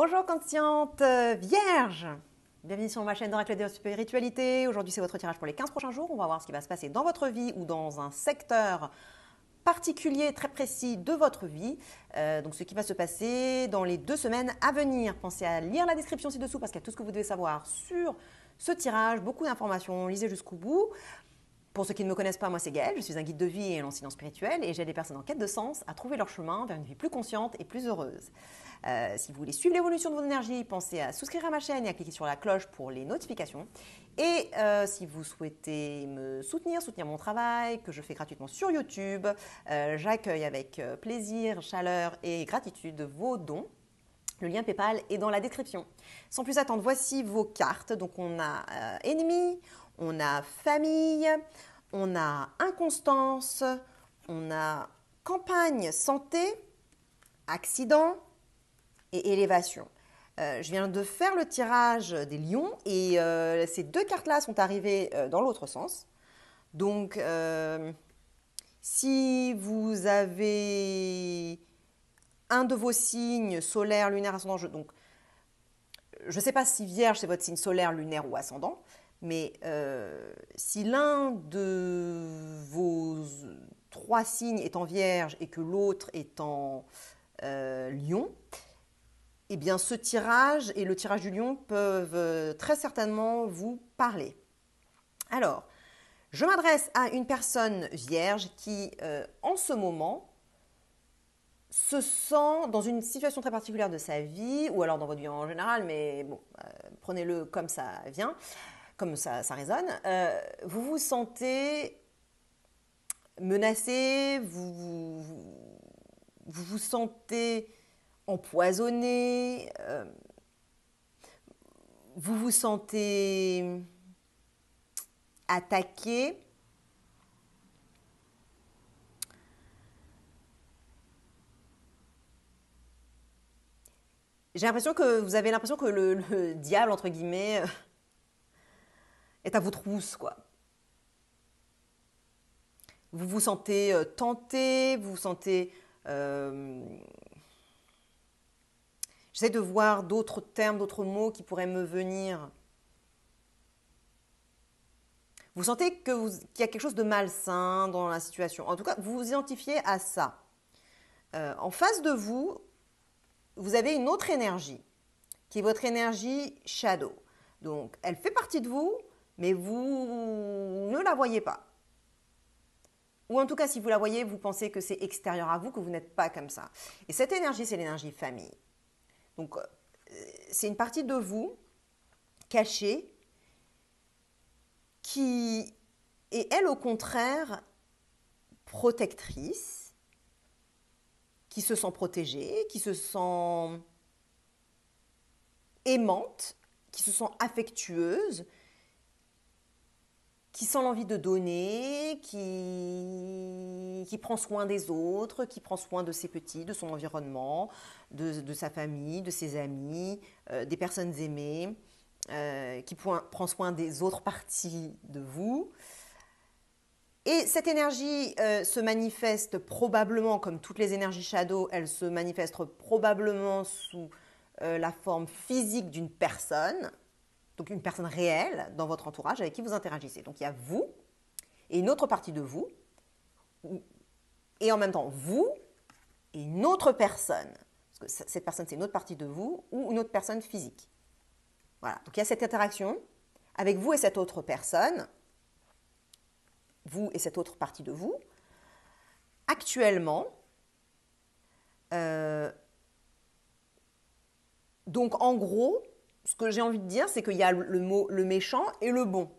Bonjour consciente vierge. Bienvenue sur ma chaîne d'Oracle de Spiritualité. Aujourd'hui c'est votre tirage pour les 15 prochains jours. On va voir ce qui va se passer dans votre vie ou dans un secteur particulier, très précis de votre vie. Donc ce qui va se passer dans les 2 semaines à venir. Pensez à lire la description ci-dessous parce qu'il y a tout ce que vous devez savoir sur ce tirage. Beaucoup d'informations, lisez jusqu'au bout. Pour ceux qui ne me connaissent pas, moi c'est Gaëlle, je suis un guide de vie et un enseignant spirituel et j'aide les personnes en quête de sens à trouver leur chemin vers une vie plus consciente et plus heureuse. Si vous voulez suivre l'évolution de votre énergie, pensez à souscrire à ma chaîne et à cliquer sur la cloche pour les notifications. Et si vous souhaitez me soutenir mon travail que je fais gratuitement sur YouTube, j'accueille avec plaisir, chaleur et gratitude vos dons. Le lien PayPal est dans la description. Sans plus attendre, voici vos cartes. Donc on a ennemi, on a famille, on a inconstance, on a campagne, santé, accident et élévation. Je viens de faire le tirage des lions et ces 2 cartes-là sont arrivées dans l'autre sens. Donc, si vous avez un de vos signes solaire, lunaire, ascendant, donc je ne sais pas si Vierge c'est votre signe solaire, lunaire ou ascendant, mais si l'un de vos 3 signes est en Vierge et que l'autre est en Lion, eh bien ce tirage et le tirage du Lion peuvent très certainement vous parler. Alors, je m'adresse à une personne Vierge qui, en ce moment, se sent dans une situation très particulière de sa vie, ou alors dans votre vie en général, mais bon, prenez-le comme ça vient, comme ça résonne. Vous vous sentez menacé, vous vous sentez empoisonné, vous vous sentez attaqué. J'ai l'impression que vous avez l'impression que le diable, entre guillemets, est à vos trousses, quoi. Vous vous sentez tenté, vous vous sentez... J'essaie de voir d'autres termes, d'autres mots qui pourraient me venir. Vous sentez qu'il y a quelque chose de malsain dans la situation. En tout cas, vous vous identifiez à ça. En face de vous, vous avez une autre énergie, qui est votre énergie shadow. Donc, elle fait partie de vous, mais vous ne la voyez pas. Ou en tout cas, si vous la voyez, vous pensez que c'est extérieur à vous, que vous n'êtes pas comme ça. Et cette énergie, c'est l'énergie famille. Donc, c'est une partie de vous, cachée, qui est, elle, au contraire, protectrice, qui se sent protégée, qui se sent aimante, qui se sent affectueuse, qui sent l'envie de donner, qui prend soin des autres, qui prend soin de ses petits, de son environnement, de sa famille, de ses amis, des personnes aimées, qui prend soin des autres parties de vous. Et cette énergie se manifeste probablement, comme toutes les énergies shadow, elle se manifeste probablement sous la forme physique d'une personne, donc une personne réelle dans votre entourage avec qui vous interagissez. Donc il y a vous et une autre partie de vous, et en même temps vous et une autre personne, parce que cette personne c'est une autre partie de vous ou une autre personne physique. Voilà, donc il y a cette interaction avec vous et cette autre personne, vous et cette autre partie de vous. Actuellement, donc en gros, ce que j'ai envie de dire, c'est qu'il y a le méchant et le bon.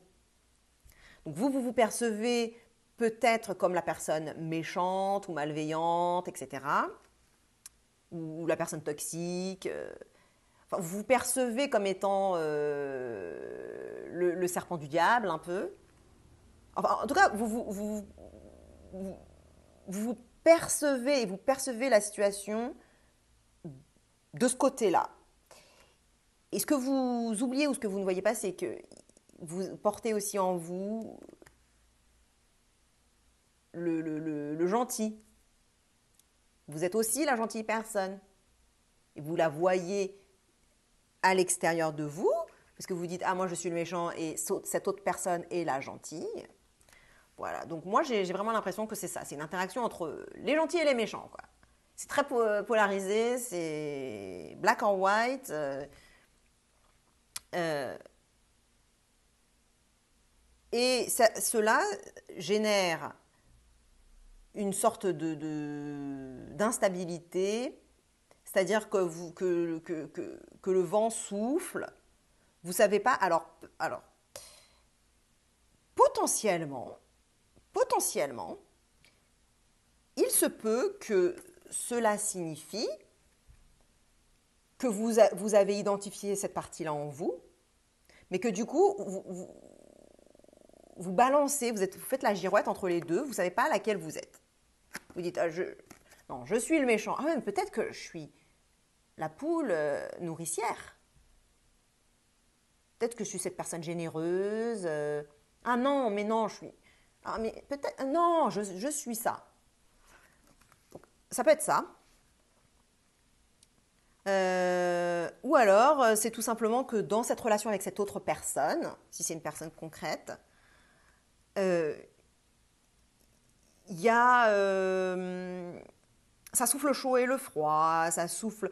Donc vous percevez peut-être comme la personne méchante ou malveillante, etc. Ou la personne toxique. Enfin, vous vous percevez comme étant le serpent du diable, un peu. Enfin, en tout cas, vous percevez et vous percevez la situation de ce côté-là. Et ce que vous oubliez ou ce que vous ne voyez pas, c'est que vous portez aussi en vous le gentil. Vous êtes aussi la gentille personne. Et vous la voyez à l'extérieur de vous, parce que vous dites, ah moi je suis le méchant et cette autre personne est la gentille. Voilà, donc moi j'ai vraiment l'impression que c'est ça, c'est une interaction entre les gentils et les méchants, quoi. C'est très polarisé, c'est black or white. Euh, et cela génère une sorte d'instabilité, c'est-à-dire que le vent souffle, vous ne savez pas. Alors potentiellement, il se peut que cela signifie que vous avez identifié cette partie-là en vous, mais que du coup, vous balancez, vous faites la girouette entre les deux, vous ne savez pas à laquelle vous êtes. Vous dites, non, je suis le méchant. Ah, mais peut-être que je suis la poule nourricière. Peut-être que je suis cette personne généreuse. Ah non, mais non, je suis... Ah, mais peut-être... Non, je suis ça. Donc, ça peut être ça. Ou alors, c'est tout simplement que dans cette relation avec cette autre personne, si c'est une personne concrète, il y a... ça souffle le chaud et le froid, ça souffle...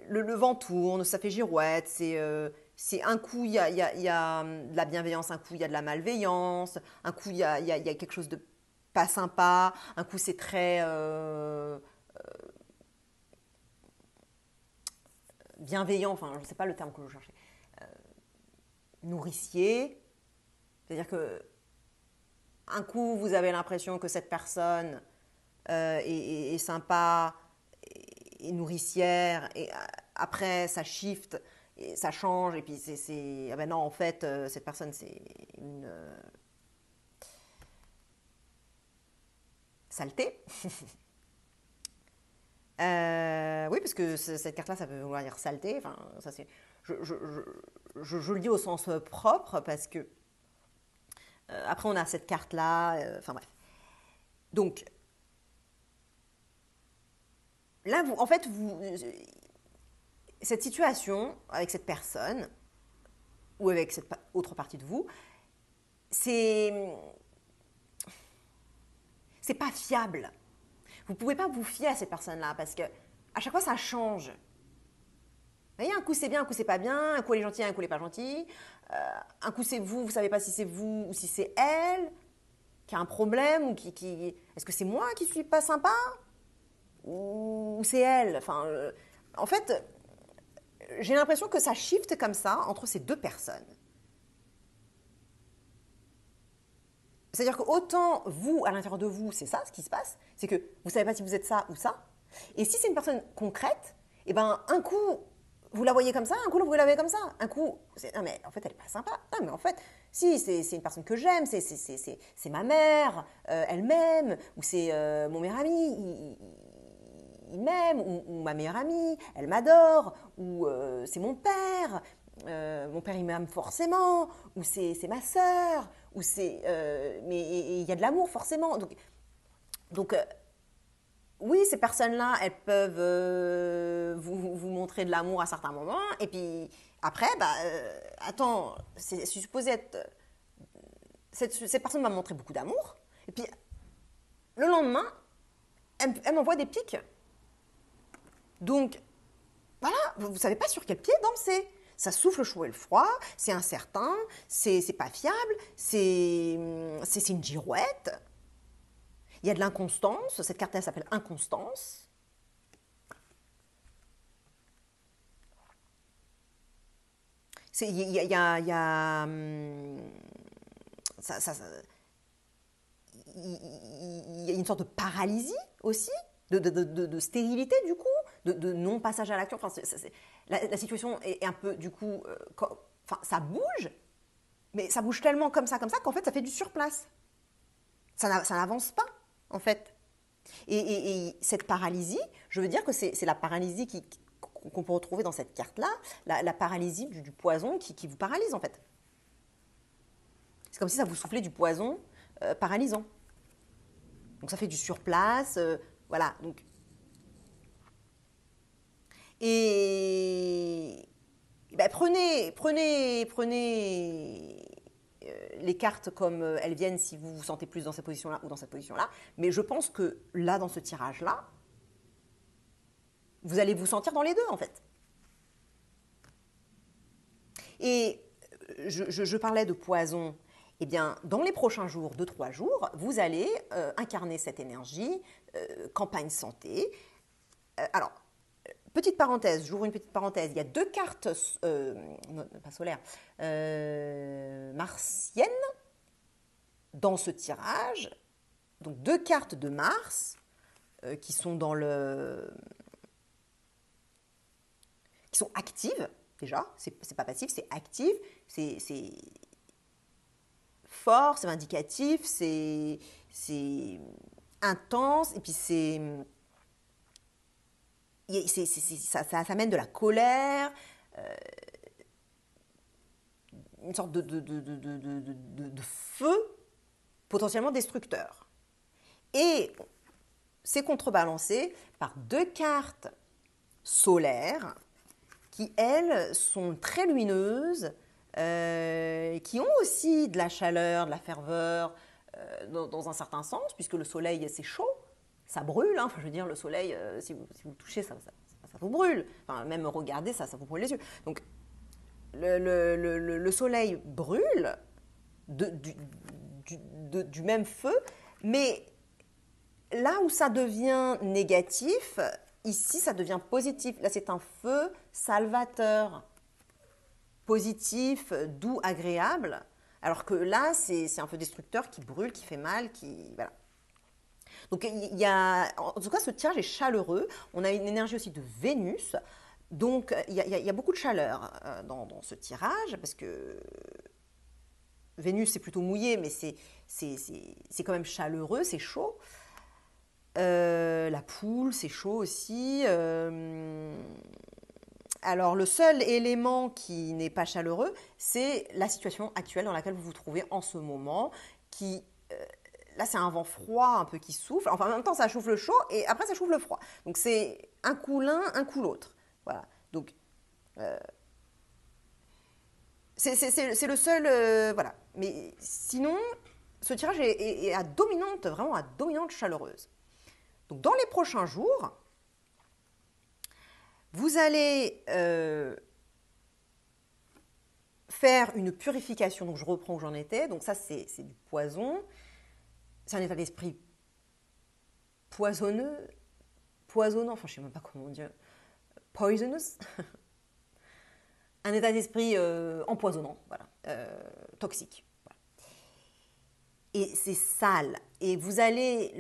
le vent tourne, ça fait girouette, c'est un coup il y a de la bienveillance, un coup il y a de la malveillance, un coup il y a quelque chose de pas sympa, un coup c'est très bienveillant, enfin je ne sais pas le terme que je cherchais, nourricier, c'est-à-dire que un coup vous avez l'impression que cette personne est sympa, est nourricière, et après ça shift, et ça change, et puis ah ben non, en fait, cette personne, c'est une saleté. Oui, parce que cette carte-là, ça peut vouloir dire saleté. Enfin, ça c'est, je le dis au sens propre, parce que après on a cette carte-là. Enfin bref. Donc là, en fait, cette situation avec cette personne ou avec cette autre partie de vous, c'est pas fiable. Vous ne pouvez pas vous fier à cette personne-là parce que à chaque fois ça change. Vous voyez, un coup c'est bien, un coup c'est pas bien, un coup elle est gentille, un coup elle est pas gentille. Un coup c'est vous, vous savez pas si c'est vous ou si c'est elle qui a un problème ou qui... Est-ce que c'est moi qui suis pas sympa ou c'est elle? Enfin, en fait, j'ai l'impression que ça shift comme ça entre ces deux personnes. C'est-à-dire que autant vous, à l'intérieur de vous, c'est ça ce qui se passe, c'est que vous ne savez pas si vous êtes ça ou ça. Et si c'est une personne concrète, eh ben, un coup, vous la voyez comme ça, un coup, vous la voyez comme ça. Un coup, non mais en fait, elle n'est pas sympa. Non mais en fait, si, c'est une personne que j'aime, c'est ma mère, elle m'aime, ou c'est mon meilleur ami, il m'aime, ou ma meilleure amie, elle m'adore, ou c'est mon père il m'aime forcément, ou c'est ma sœur, ou c'est mais il y a de l'amour forcément. Donc oui, ces personnes-là, elles peuvent vous montrer de l'amour à certains moments, et puis après, bah attends, c'est supposé être cette personne m'a montré beaucoup d'amour, et puis le lendemain, elle m'envoie des pics. Donc voilà, vous ne savez pas sur quel pied danser. Ça souffle le chaud et le froid, c'est incertain, c'est pas fiable, c'est une girouette. Il y a de l'inconstance, cette carte elle s'appelle inconstance. Il y a il y a une sorte de paralysie aussi, de stérilité du coup, de non-passage à l'action. Enfin, la situation est un peu du coup, enfin, ça bouge, mais ça bouge tellement comme ça qu'en fait ça fait du surplace. Ça n'avance pas en fait. Et cette paralysie, je veux dire que c'est la paralysie qu'on peut retrouver dans cette carte-là, la paralysie du poison qui vous paralyse en fait. C'est comme si ça vous soufflait du poison paralysant. Donc ça fait du surplace, voilà. Donc. Et ben, prenez les cartes comme elles viennent si vous vous sentez plus dans cette position-là ou dans cette position-là. Mais je pense que là, dans ce tirage-là, vous allez vous sentir dans les deux, en fait. Et je parlais de poison. Eh bien, dans les prochains jours, 2-3 jours, vous allez incarner cette énergie, campagne santé. Alors, petite parenthèse, j'ouvre une petite parenthèse. Il y a 2 cartes, non, pas solaires, martiennes dans ce tirage. Donc 2 cartes de Mars qui sont qui sont actives déjà. C'est pas passif, c'est actif. C'est fort, c'est vindicatif, c'est intense, et puis ça amène de la colère, une sorte de feu potentiellement destructeur. Et c'est contrebalancé par 2 cartes solaires qui, elles, sont très lumineuses, qui ont aussi de la chaleur, de la ferveur, dans un certain sens, puisque le soleil, c'est chaud, ça brûle. Hein. Enfin, je veux dire, le soleil, si vous le touchez, ça vous brûle. Enfin, même regarder, ça vous brûle les yeux. Donc, le soleil brûle du même feu, mais là où ça devient négatif, ici, ça devient positif. Là, c'est un feu salvateur, positif, doux, agréable, alors que là, c'est un feu destructeur qui brûle, qui fait mal, voilà. Donc, en tout cas, ce tirage est chaleureux. On a une énergie aussi de Vénus. Donc, il y a beaucoup de chaleur dans ce tirage, parce que Vénus, c'est plutôt mouillé, mais c'est quand même chaleureux, c'est chaud. La poule, c'est chaud aussi. Alors, le seul élément qui n'est pas chaleureux, c'est la situation actuelle dans laquelle vous vous trouvez en ce moment, là, c'est un vent froid un peu qui souffle. Enfin, en même temps, ça chauffe le chaud et après, ça chauffe le froid. Donc, c'est un coup l'un, un coup l'autre. Voilà. Donc, c'est le seul... voilà. Mais sinon, ce tirage est à dominante, vraiment à dominante chaleureuse. Donc, dans les prochains jours, vous allez faire une purification. Donc, je reprends où j'en étais. Donc, ça, c'est du poison. C'est un état d'esprit poisonnant, enfin, je ne sais même pas comment dire, poisonous. Un état d'esprit empoisonnant, voilà, toxique. Voilà. Et c'est sale. Et vous allez,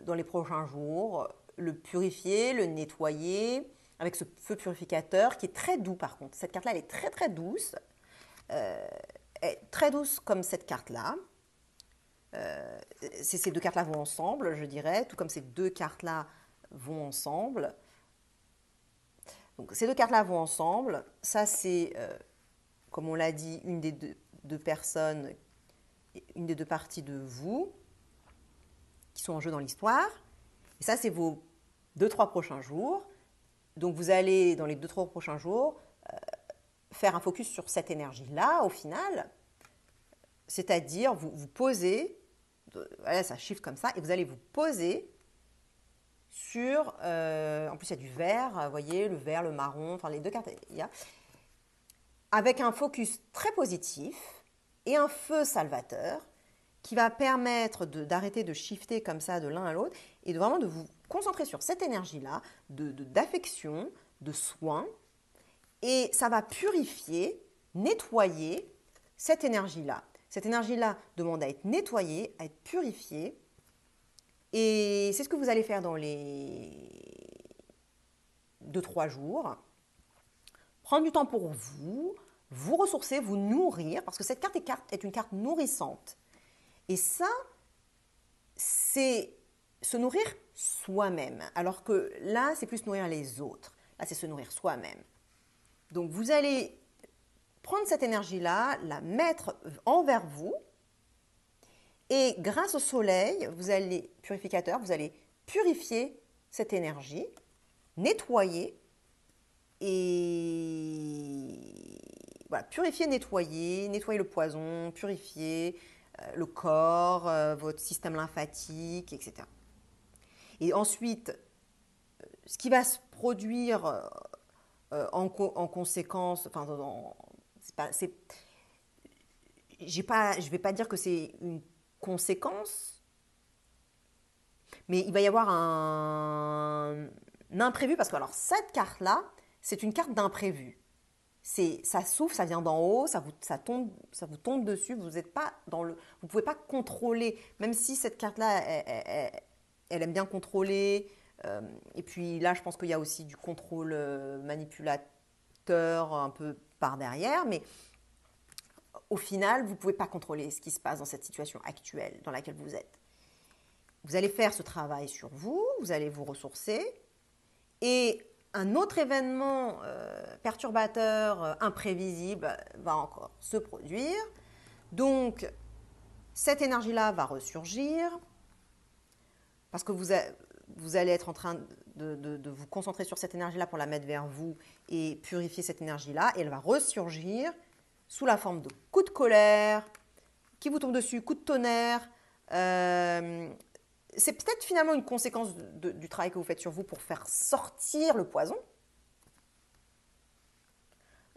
dans les prochains jours, le purifier, le nettoyer avec ce feu purificateur qui est très doux par contre. Cette carte-là, elle est très très douce. Très douce comme cette carte-là. Ces 2 cartes-là vont ensemble, je dirais, tout comme ces 2 cartes-là vont ensemble. Donc ces 2 cartes-là vont ensemble. Ça, c'est, comme on l'a dit, une des deux personnes, une des 2 parties de vous qui sont en jeu dans l'histoire. Et ça, c'est vos 2-3 prochains jours. Donc vous allez, dans les 2-3 prochains jours, faire un focus sur cette énergie-là, au final. C'est-à-dire, vous posez, voilà, ça shift comme ça, et vous allez vous poser sur, en plus il y a du vert, vous voyez, le vert, le marron, enfin les 2 cartes, il y a, avec un focus très positif et un feu salvateur qui va permettre d'arrêter de shifter comme ça de l'un à l'autre et vraiment de vous concentrer sur cette énergie-là, d'affection, de soin, et ça va purifier, nettoyer cette énergie-là. Cette énergie-là demande à être nettoyée, à être purifiée. Et c'est ce que vous allez faire dans les 2-3 jours. Prendre du temps pour vous, vous ressourcer, vous nourrir, parce que cette carte est une carte nourrissante. Et ça, c'est se nourrir soi-même. Alors que là, c'est plus nourrir les autres. Là, c'est se nourrir soi-même. Donc, vous allez prendre cette énergie-là, la mettre envers vous. Et grâce au soleil, purificateur, vous allez purifier cette énergie, nettoyer Et voilà, purifier, nettoyer le poison, purifier le corps, votre système lymphatique, etc. Et ensuite, ce qui va se produire en conséquence, enfin, je ne vais pas dire que c'est une conséquence, mais il va y avoir un imprévu, parce que alors cette carte-là, c'est une carte d'imprévu. Ça souffle, ça vient d'en haut, ça vous tombe dessus, vous pouvez pas contrôler, même si cette carte-là, elle aime bien contrôler. Et puis là, je pense qu'il y a aussi du contrôle manipulateur un peu par derrière, mais au final, vous ne pouvez pas contrôler ce qui se passe dans cette situation actuelle dans laquelle vous êtes. Vous allez faire ce travail sur vous, vous allez vous ressourcer, et un autre événement perturbateur, imprévisible, va encore se produire. Donc, cette énergie-là va ressurgir, parce que vous allez être en train de vous concentrer sur cette énergie-là pour la mettre vers vous et purifier cette énergie-là, et elle va ressurgir sous la forme de coups de colère, qui vous tombent dessus, coups de tonnerre. C'est peut-être finalement une conséquence du travail que vous faites sur vous pour faire sortir le poison.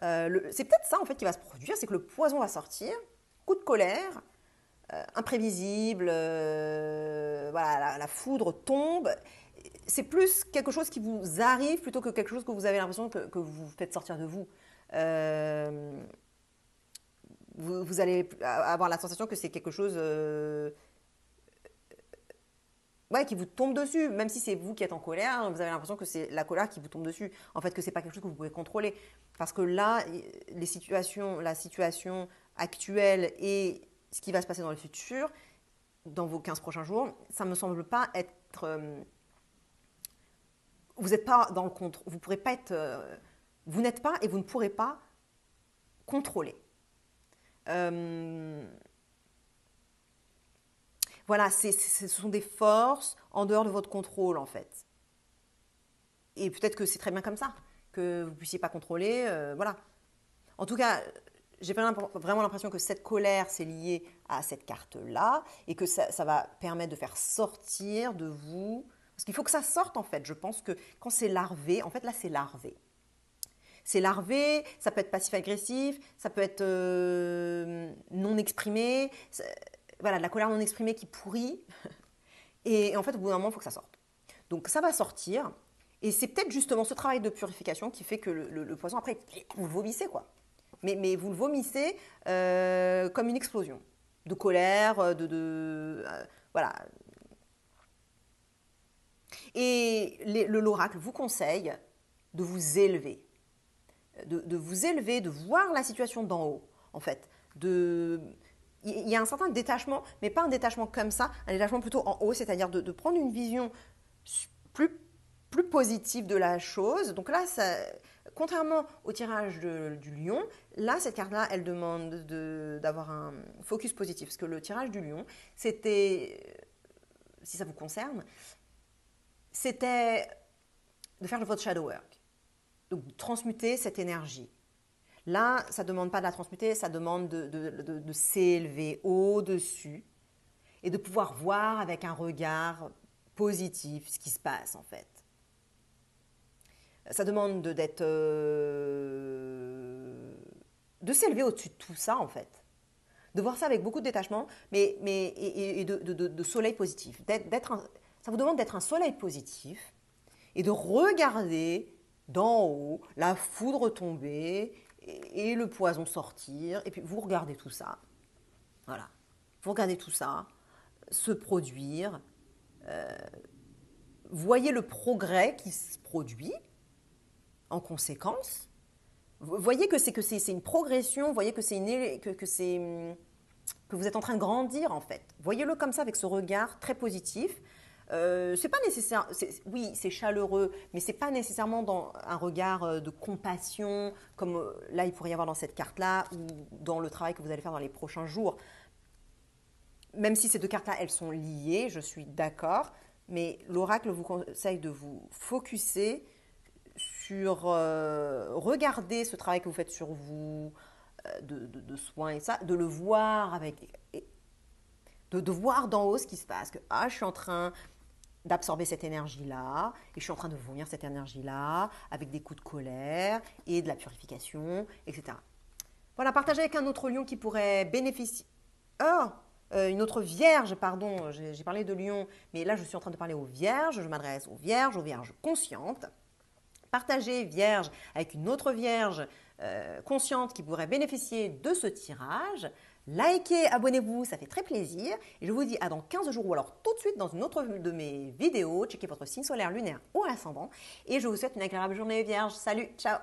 C'est peut-être ça en fait qui va se produire, c'est que le poison va sortir, coup de colère, imprévisible, voilà, la foudre tombe. C'est plus quelque chose qui vous arrive plutôt que quelque chose que vous avez l'impression que vous faites sortir de vous. Vous allez avoir la sensation que c'est quelque chose qui vous tombe dessus, même si c'est vous qui êtes en colère, vous avez l'impression que c'est la colère qui vous tombe dessus. En fait, que c'est pas quelque chose que vous pouvez contrôler. Parce que là, la situation actuelle et ce qui va se passer dans le futur, dans vos 15 prochains jours, ça ne me semble pas être... vous n'êtes pas dans le contrôle. Vous pourrez pas être... vous n'êtes pas et vous ne pourrez pas contrôler. Voilà, ce sont des forces en dehors de votre contrôle, en fait. Et peut-être que c'est très bien comme ça, que vous ne puissiez pas contrôler, voilà. En tout cas, j'ai vraiment l'impression que cette colère, c'est lié à cette carte-là, et que ça va permettre de faire sortir de vous, parce qu'il faut que ça sorte, en fait. Je pense que quand c'est larvé, en fait, là, c'est larvé. C'est larvé, ça peut être passif-agressif, ça peut être non exprimé, voilà, de la colère non exprimée qui pourrit. Et en fait, au bout d'un moment, il faut que ça sorte. Donc ça va sortir. Et c'est peut-être justement ce travail de purification qui fait que le poison, après, vous le vomissez, quoi. Mais vous le vomissez comme une explosion de colère, voilà. Et l'oracle vous conseille de vous élever. De vous élever, de voir la situation d'en haut, en fait. Il y a un certain détachement, mais pas un détachement comme ça, un détachement plutôt en haut, c'est-à-dire de prendre une vision plus positive de la chose. Donc là, contrairement au tirage du lion, là, cette carte-là, elle demande d'avoir un focus positif. Parce que le tirage du lion, c'était, si ça vous concerne, c'était de faire votre shadow work. Donc, transmuter cette énergie. Là, ça ne demande pas de la transmuter, ça demande de s'élever au-dessus et de pouvoir voir avec un regard positif ce qui se passe en fait. Ça demande de s'élever au-dessus de tout ça en fait. De voir ça avec beaucoup de détachement et de soleil positif. Ça vous demande d'être un soleil positif et de regarder d'en haut la foudre tomber et le poison sortir, et puis vous regardez tout ça, voilà, vous regardez tout ça se produire, voyez le progrès qui se produit en conséquence, voyez que c'est une progression, voyez que que vous êtes en train de grandir en fait, voyez-le comme ça avec ce regard très positif. C'est pas nécessaire, oui, c'est chaleureux, mais c'est pas nécessairement dans un regard de compassion, comme là il pourrait y avoir dans cette carte-là, ou dans le travail que vous allez faire dans les prochains jours. Même si ces deux cartes-là, elles sont liées, je suis d'accord, mais l'oracle vous conseille de vous focusser sur regarder ce travail que vous faites sur vous, de soins et ça, de le voir de voir d'en haut ce qui se passe, que je suis en train d'absorber cette énergie-là, et je suis en train de vomir cette énergie-là, avec des coups de colère et de la purification, etc. Voilà, partagez avec un autre lion qui pourrait bénéficier. Une autre vierge, pardon, j'ai parlé de lion, mais là je suis en train de parler aux vierges, je m'adresse aux vierges conscientes. Partagez vierge avec une autre vierge consciente qui pourrait bénéficier de ce tirage. Likez, abonnez-vous, ça fait très plaisir. Et je vous dis à dans 15 jours ou alors tout de suite dans une autre de mes vidéos. Checkez votre signe solaire, lunaire ou ascendant. Et je vous souhaite une agréable journée vierge. Salut, ciao!